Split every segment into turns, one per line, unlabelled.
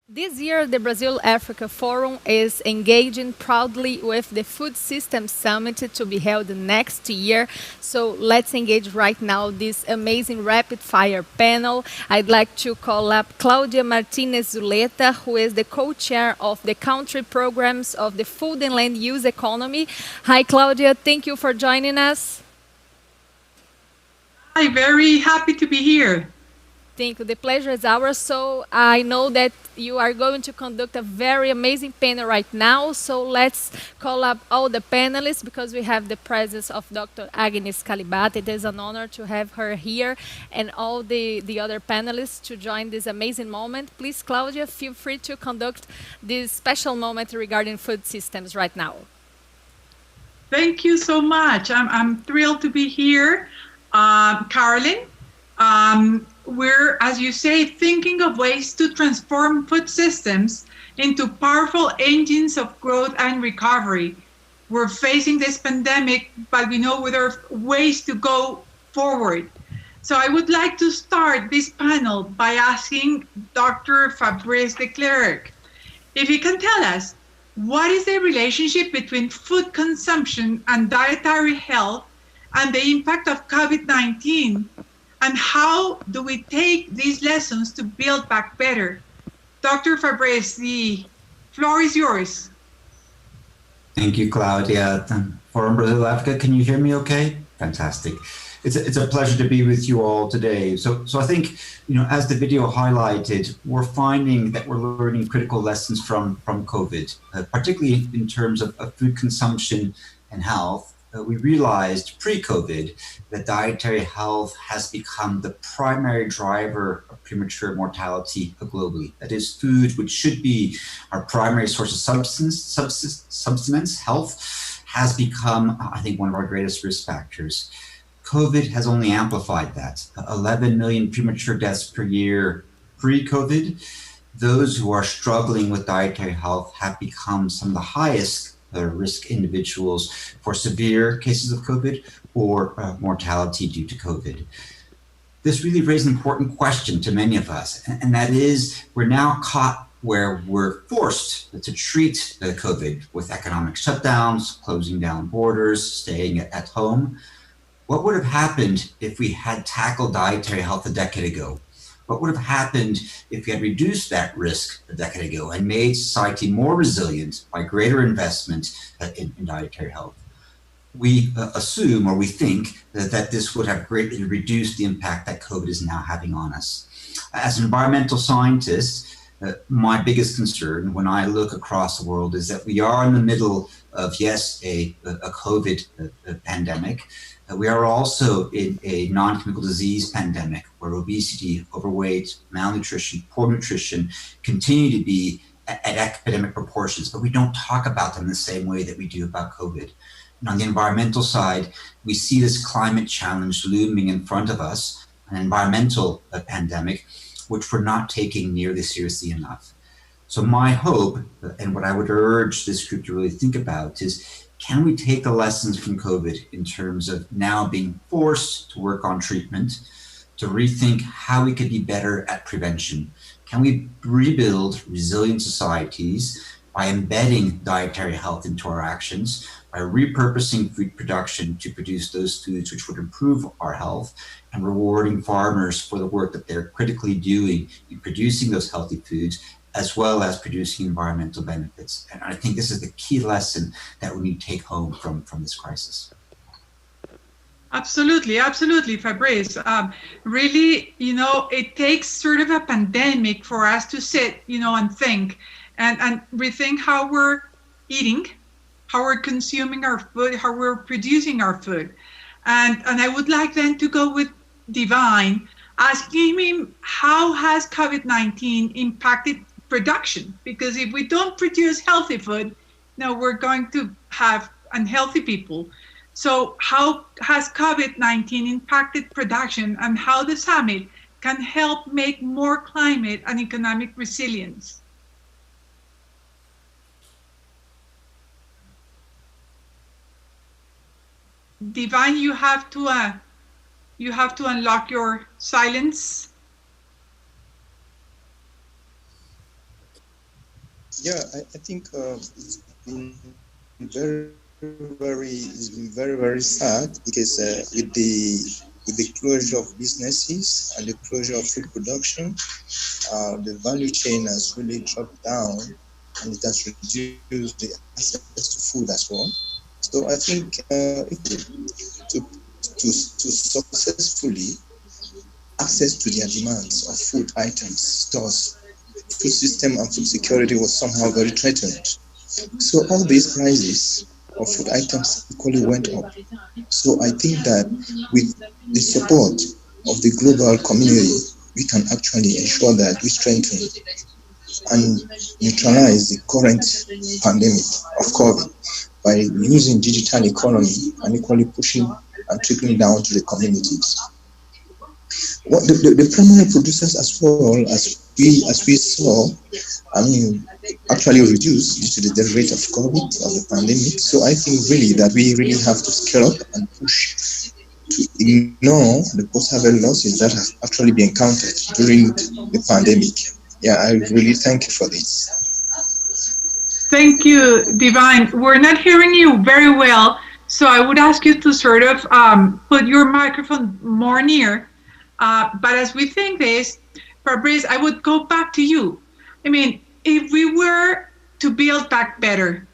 This year, the Brazil-Africa Forum is engaging proudly with the Food Systems Summit to be held next year. So let's engage right now this amazing rapid-fire panel. I'd like to call up Claudia Martínez Zuleta, who is the co-chair of the country programs of the Food and Land Use Economy. Hi, Claudia. Thank you for joining us.
Hi, very happy to be here.
Thank you. The pleasure is ours. So I know that you are going to conduct a very amazing panel right now. So let's call up all the panelists because we have the presence of Dr. Agnes Kalibata. It is an honor to have her here and all the other panelists to join this amazing moment. Please, Claudia, feel free to conduct this special moment regarding food systems right now.
Thank you so much. I'm thrilled to be here. Carolyn, we're, as you say, thinking of ways to transform food systems into powerful engines of growth and recovery. We're facing this pandemic, but we know there are ways to go forward. So I would like to start this panel by asking Dr. Fabrice DeClerck if he can tell us what is the relationship between food consumption and dietary health and the impact of COVID-19, and how do we take these lessons to build back better? Dr. Fabrice, the floor is yours.
Thank you, Claudia. Forum Brazil Africa, can you hear me okay? Fantastic. It's a pleasure to be with you all today. So I think, as the video highlighted, we're finding that we're learning critical lessons from COVID, particularly in terms of food consumption and health. We realized pre-COVID that dietary health has become the primary driver of premature mortality globally. That is, food, which should be our primary source of subsistence health, has become, I think, one of our greatest risk factors. COVID has only amplified that. 11 million premature deaths per year pre-COVID. Those who are struggling with dietary health have become some of the highest risk individuals for severe cases of COVID or mortality due to COVID. This really raised an important question to many of us, and that is, we're now caught where we're forced to treat the COVID with economic shutdowns, closing down borders, staying at home. What would have happened if we had tackled dietary health a decade ago? What would have happened if we had reduced that risk a decade ago and made society more resilient by greater investment in dietary health? We assume, or we think, that this would have greatly reduced the impact that COVID is now having on us. As an environmental scientist, my biggest concern when I look across the world is that we are in the middle of, yes, a COVID pandemic. We are also in a non-communicable disease pandemic where obesity, overweight, malnutrition, poor nutrition continue to be at epidemic proportions, but we don't talk about them the same way that we do about COVID. And on the environmental side, we see this climate challenge looming in front of us, an environmental pandemic, which we're not taking nearly seriously enough. So my hope, and what I would urge this group to really think about, is can we take the lessons from COVID in terms of now being forced to work on treatment, to rethink how we could be better at prevention? Can we rebuild resilient societies by embedding dietary health into our actions, by repurposing food production to produce those foods which would improve our health, and rewarding farmers for the work that they're critically doing in producing those healthy foods, as well as producing environmental benefits? And I think this is the key lesson that we need to take home from this crisis.
Absolutely, absolutely, Fabrice. Really, it takes sort of a pandemic for us to sit, and think and rethink how we're eating, how we're consuming our food, how we're producing our food. And I would like then to go with Divine, asking him how has COVID-19 impacted production? Because if we don't produce healthy food, we're going to have unhealthy people. So how has COVID-19 impacted production, and how the summit can help make more climate and economic resilience? Divine, you have to unlock your silence.
Yeah, I think it's been very, very sad because with the closure of businesses and the closure of food production, the value chain has really dropped down and it has reduced the access to food as well. So I think to successfully access to their demands of food items, stores, food system and food security was somehow very threatened. So all these prices of food items equally went up. So I think that with the support of the global community, we can actually ensure that we strengthen and neutralize the current pandemic of COVID by using digital economy and equally pushing and trickling down to the communities. What the primary producers as well as we saw, I mean, actually reduced due to the rate of COVID of the pandemic. So I think really that we really have to scale up and push to ignore the post-harvest losses that have actually been encountered during the pandemic. Yeah, I really thank you for this.
Thank you, Divine. We're not hearing you very well, so I would ask you to sort of put your microphone more near. But as we think this, Fabrice, I would go back to you. I mean, if we were to build back better,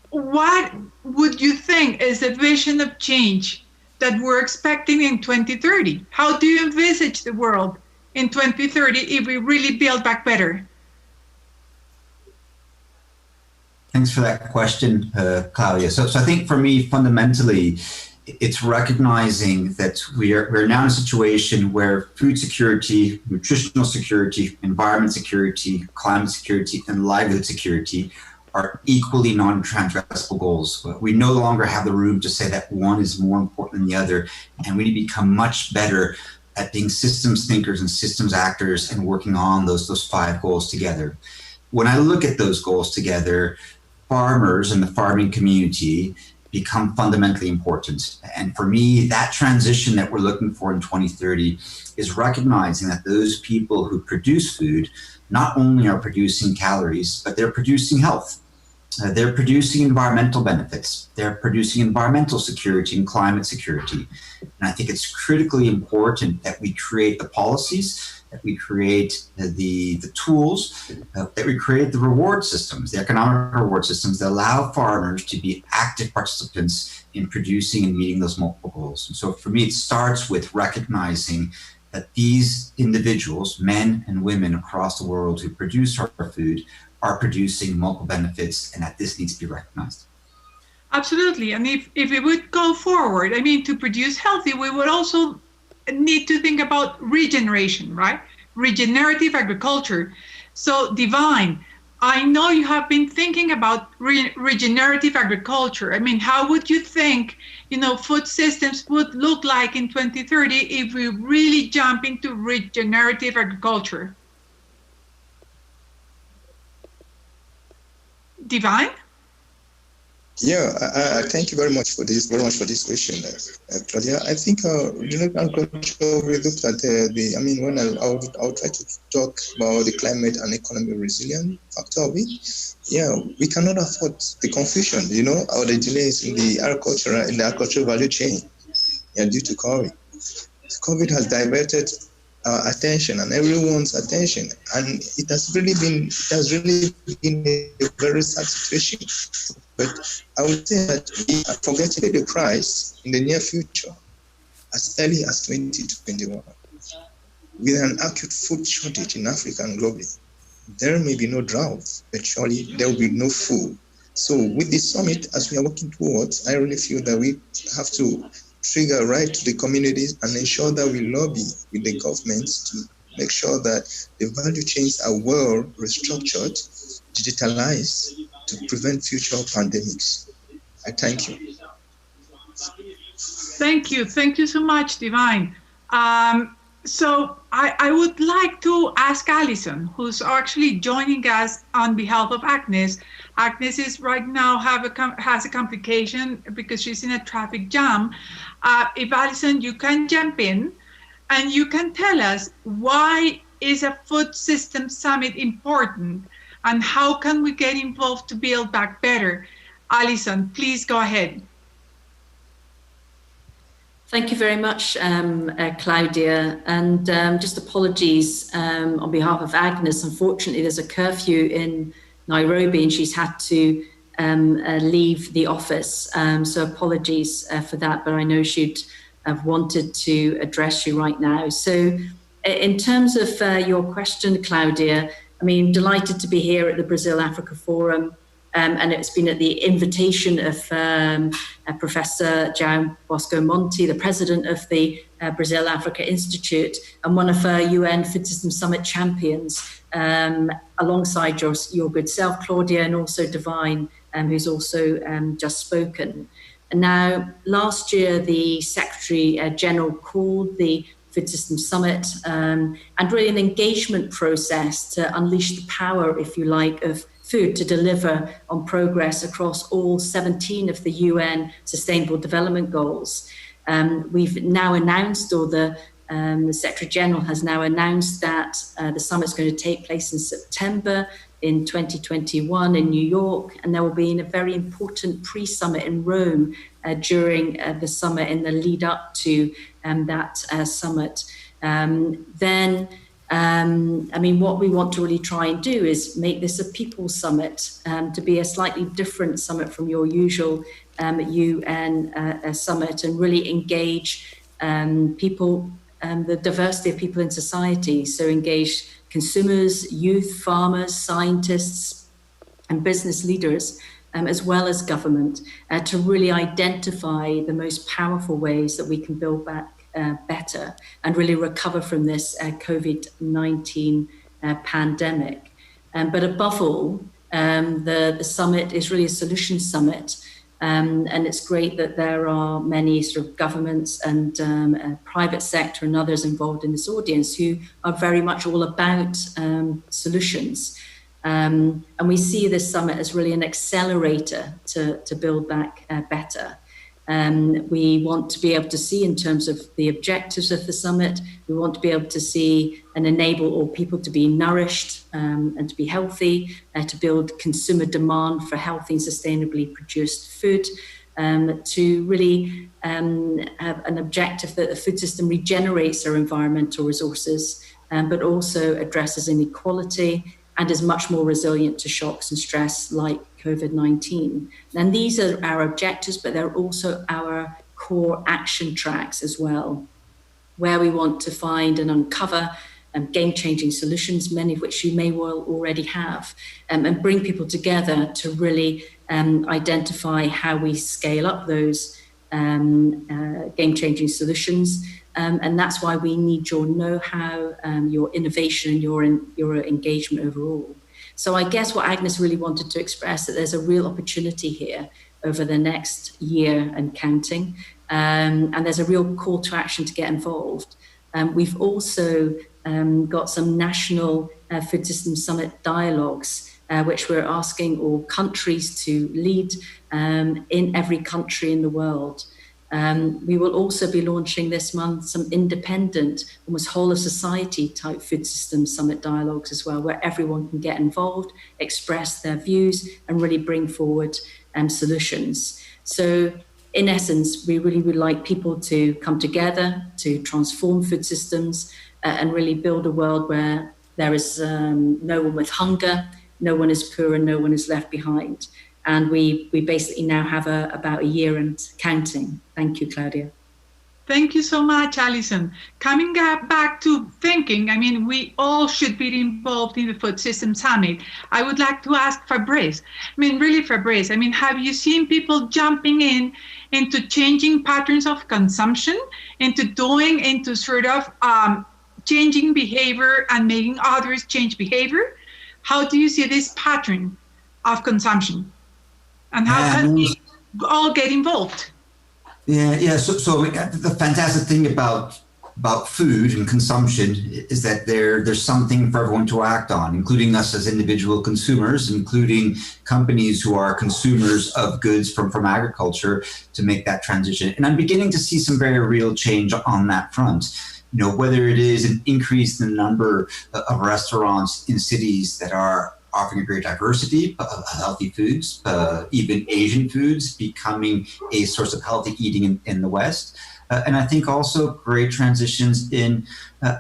what would you think is the vision of change that we're expecting in 2030? How do you envisage the world in 2030 if we really build back better?
Thanks for that question, Claudia. So I think for me, fundamentally, it's recognizing that we're now in a situation where food security, nutritional security, environment security, climate security, and livelihood security are equally non-transgressible goals. We no longer have the room to say that one is more important than the other, and we need to become much better at being systems thinkers and systems actors and working on those 5 goals together. When I look at those goals together, farmers and the farming community become fundamentally important. And for me, that transition that we're looking for in 2030 is recognizing that those people who produce food not only are producing calories, but they're producing health. They're producing environmental benefits. They're producing environmental security and climate security. And I think it's critically important that we create the policies, that we create the tools, that we create the reward systems, the economic reward systems that allow farmers to be active participants in producing and meeting those multiple goals. And so for me, it starts with recognizing that these individuals, men and women across the world who produce our food, are producing multiple benefits, and that this needs to be recognized.
Absolutely. And if we would go forward, I mean, to produce healthy, we would also need to think about regeneration, right? Regenerative agriculture. So, Divine, I know you have been thinking about regenerative agriculture. I mean, how would you think, food systems would look like in 2030 if we really jump into regenerative agriculture? Divine?
Yeah, I thank you very much for this question, Claudia. I think regional agriculture, we looked at when I'll try to talk about the climate and economic resilience factor of it. Yeah, we cannot afford the confusion, or the delays in the agricultural value chain, due to COVID. COVID has diverted our attention and everyone's attention, and it has really been a very sad situation. But I would say that we are forgetting the price in the near future, as early as 2021. With an acute food shortage in Africa and globally, there may be no drought, but surely there will be no food. So with this summit, as we are working towards, I really feel that we have to trigger right to the communities and ensure that we lobby with the governments to make sure that the value chains are well restructured, digitalized, to prevent future pandemics. I thank you.
Thank you. Thank you so much, Divine. So I would like to ask Alison, who's actually joining us on behalf of Agnes. Agnes is right now has a complication because she's in a traffic jam. If Alison, you can jump in and you can tell us why is a food system summit important, and how can we get involved to build back better? Alison, please go ahead.
Thank you very much, Claudia, and just apologies on behalf of Agnes. Unfortunately, there's a curfew in Nairobi and she's had to leave the office, so apologies for that, but I know she'd have wanted to address you right now. So in terms of your question, Claudia, I mean, delighted to be here at the Brazil-Africa Forum. And it's been at the invitation of Professor João Bosco Monti, the president of the Brazil-Africa Institute, and one of our UN Food System Summit champions, alongside your good self, Claudia, and also Divine, who's also just spoken. And now, last year, the Secretary General called the Food System Summit and really an engagement process to unleash the power, if you like, of food to deliver on progress across all 17 of the UN Sustainable Development Goals. We've now announced, or the Secretary General has now announced that the summit's going to take place in September in 2021 in New York, and there will be a very important pre-summit in Rome during the summit in the lead up to that summit. I mean, what we want to really try and do is make this a people's summit, to be a slightly different summit from your usual UN summit, and really engage people, the diversity of people in society. So engage consumers, youth, farmers, scientists, and business leaders, as well as government, to really identify the most powerful ways that we can build back better and really recover from this COVID-19 pandemic. But above all, the summit is really a solution summit. And it's great that there are many sort of governments and private sector and others involved in this audience who are very much all about solutions. And we see this summit as really an accelerator to build back better. We want to be able to see, in terms of the objectives of the summit, we want to be able to see and enable all people to be nourished and to be healthy, to build consumer demand for healthy and sustainably produced food, to really have an objective that the food system regenerates our environmental resources, but also addresses inequality and is much more resilient to shocks and stress like COVID-19. And these are our objectives, but they're also our core action tracks as well, where we want to find and uncover game-changing solutions, many of which you may well already have, and bring people together to really identify how we scale up those game-changing solutions. And that's why we need your know-how, your innovation, and your engagement overall. So I guess what Agnes really wanted to express, that there's a real opportunity here over the next year and counting, and there's a real call to action to get involved. We've also got some national food system summit dialogues, which we're asking all countries to lead in every country in the world. We will also be launching this month some independent, almost whole of society type food system summit dialogues as well, where everyone can get involved, express their views, and really bring forward solutions. So in essence, we really would like people to come together to transform food systems and really build a world where there is no one with hunger, no one is poor, and no one is left behind. And we basically now have about a year and counting. Thank you, Claudia.
Thank you so much, Alison. Coming back to thinking, I mean, we all should be involved in the Food System Summit. I would like to ask Fabrice. I mean, really, Fabrice, I mean, have you seen people jumping into changing patterns of consumption, into sort of changing behavior and making others change behavior? How do you see this pattern of consumption? And how can we all get involved?
Yeah. So the fantastic thing about food and consumption is that there's something for everyone to act on, including us as individual consumers, including companies who are consumers of goods from agriculture, to make that transition. And I'm beginning to see some very real change on that front. whether it is an increase in the number of restaurants in cities that are offering a great diversity of healthy foods, even Asian foods becoming a source of healthy eating in the West. And I think also great transitions in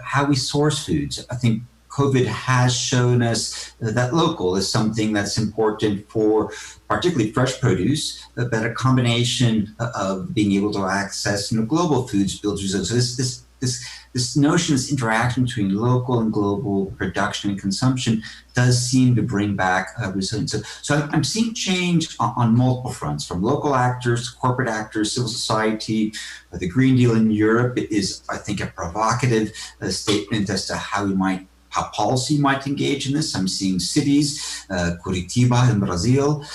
how we source foods. I think COVID has shown us that local is something that's important for particularly fresh produce, but a combination of being able to access global foods builds resilience. So this notion, this interaction between local and global production and consumption does seem to bring back resilience. So I'm seeing change on multiple fronts, from local actors, corporate actors, civil society. The Green Deal in Europe is, I think, a provocative statement as to how policy might engage in this. I'm seeing cities, Curitiba in Brazil,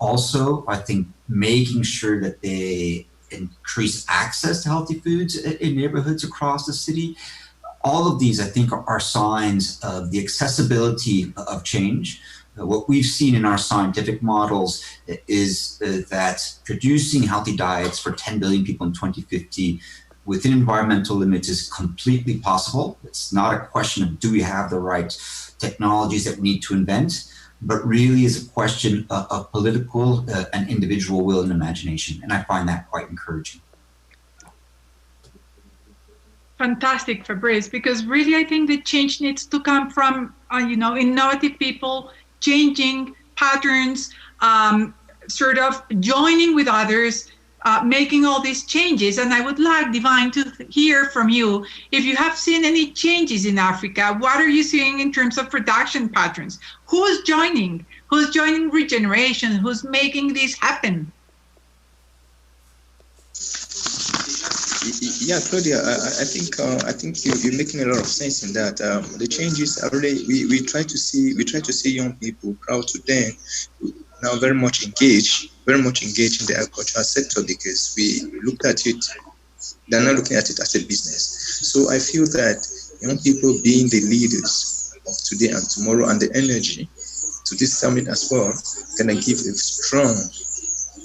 also, I think, making sure that they increase access to healthy foods in neighborhoods across the city. All of these, I think, are signs of the accessibility of change. What we've seen in our scientific models is that producing healthy diets for 10 billion people in 2050 within environmental limits is completely possible. It's not a question of do we have the right technologies that we need to invent, but really is a question of political and individual will and imagination. And I find that quite encouraging.
Fantastic, Fabrice, because really I think the change needs to come from, innovative people, changing patterns, sort of joining with others, making all these changes. And I would like, Divine, to hear from you if you have seen any changes in Africa. What are you seeing in terms of production patterns? Who's joining? Who's joining regeneration? Who's making this happen?
Yeah, Claudia, I think you're making a lot of sense in that. The changes are really we try to see young people proud to them now very much engaged in the agricultural sector, because we looked at it, they're not looking at it as a business. So I feel that young people being the leaders of today and tomorrow and the energy to this summit as well, gonna give a strong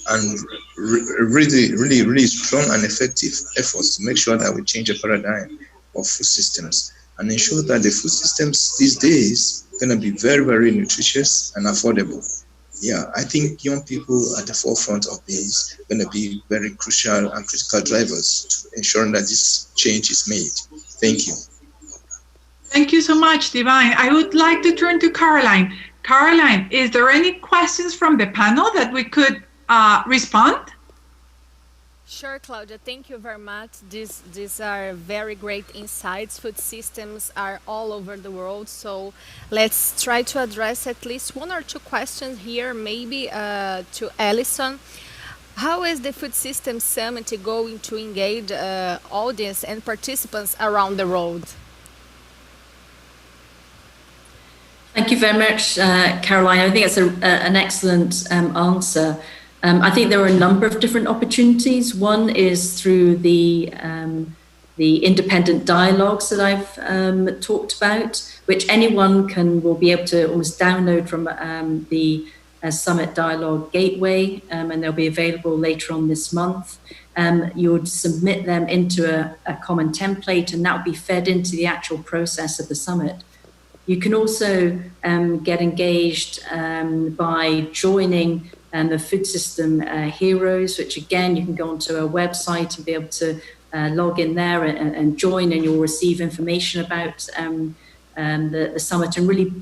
and really strong and effective efforts to make sure that we change the paradigm of food systems and ensure that the food systems these days are going to be very, very nutritious and affordable. Yeah, I think young people at the forefront of this are going to be very crucial and critical drivers to ensuring that this change is made. Thank you.
Thank you so much, Divine. I would like to turn to Caroline. Caroline, is there any questions from the panel that we could respond?
Sure, Claudia, thank you very much. These are very great insights. Food systems are all over the world, so let's try to address at least one or two questions here, maybe to Alison. How is the Food Systems Summit going to engage audience and participants around the world?
Thank you very much, Caroline. I think it's an excellent answer. I think there are a number of different opportunities. One is through the independent dialogues that I've talked about, which anyone will be able to almost download from the Summit Dialogue Gateway, and they'll be available later on this month. You would submit them into a common template, and that would be fed into the actual process of the summit. You can also get engaged by joining the Food System Heroes, which again, you can go onto a website and be able to log in there and join, and you'll receive information about the summit and really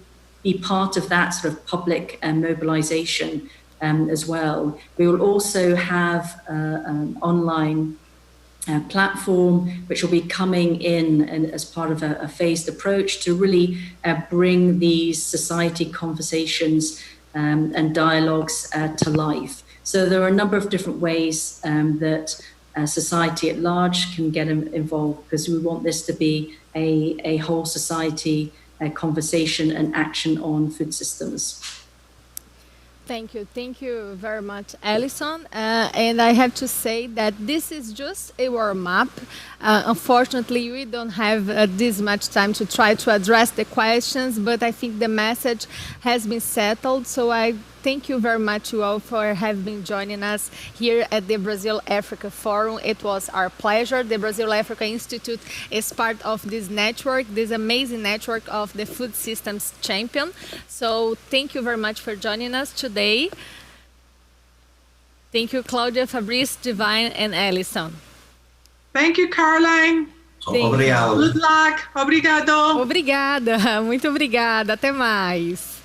be part of that sort of public mobilization as well. We will also have an online platform which will be coming in and as part of a phased approach to really bring these society conversations and dialogues to life. So there are a number of different ways that society at large can get involved, because we want this to be a whole society conversation and action on food systems.
Thank you very much, Alison. And I have to say that this is just a warm-up. Unfortunately, we don't have this much time to try to address the questions, but I think the message has been settled. So I thank you very much you all for having been joining us here at the Brazil-Africa Forum. It was our pleasure. The Brazil-Africa Institute is part of this network, this amazing network of the food systems champion. So thank you very much for joining us today. Thank you, Claudia, Fabrice, Divine, and Alison.
Thank you, Caroline.
Obrigado.
Good luck. Obrigado.
Obrigada, muito obrigada. Até mais.